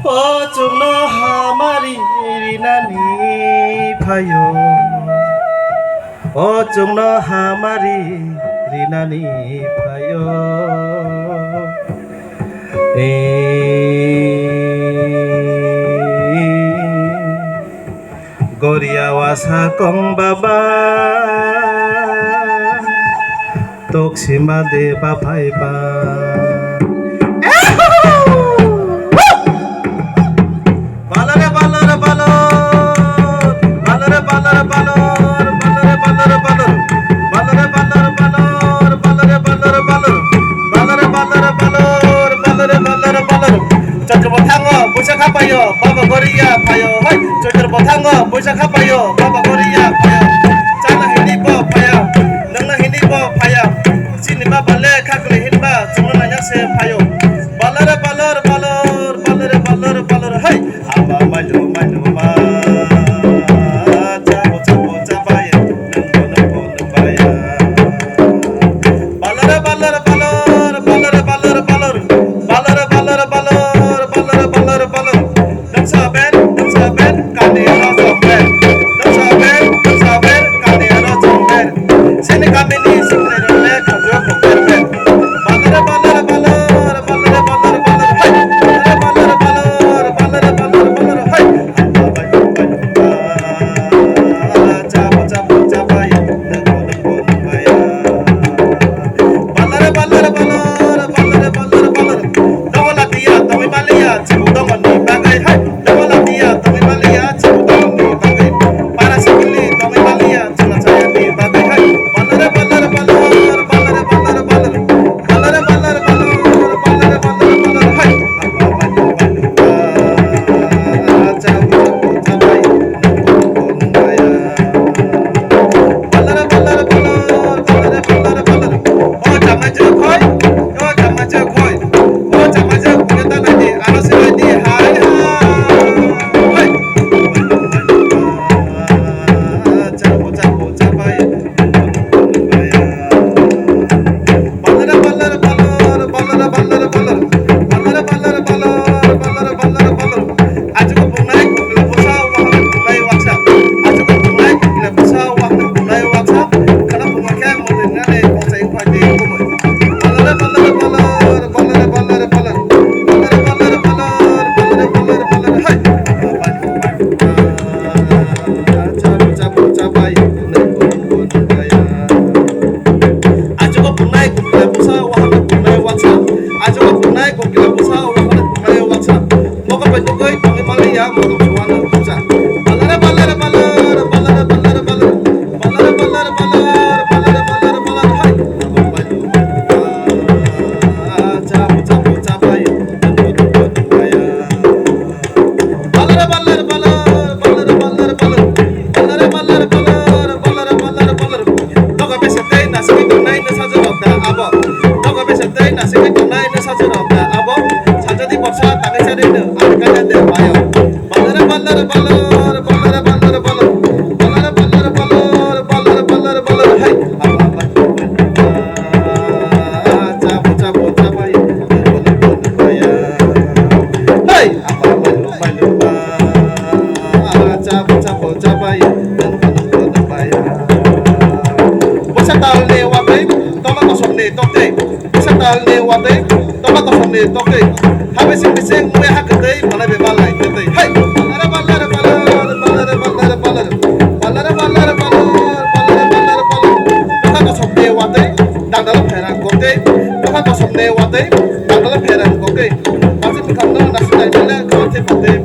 Ocungno hamari rinani phayo Ocungno hamari rinani phayo Goria wasa kong baba Toksima deba phaiba Baba Goria payo, hoi, cocer botango, boisa kapayo, Baba Goria payo, cana hindi po payo, nang hindi po payo, sini baba le kakle hinba, cuma nanya se payo, balere balor balor, balere balor balor, hoi, aba maju maju ma, cabo cabo cabaya, nunggu nunggu nubaya, balere balor balor, balere balor balor, balere balor balor, balere balor balor. Toke, habis bising mulai hak kedai, malah bebalai kedai. Hai, balare balare balare balare balare balare balare balare balare balare. Doka kosong wate, dang dalam heran kote. Doka kosong wate, dang dalam heran kote. Masih berkandung nasi dai dale, kau te pate.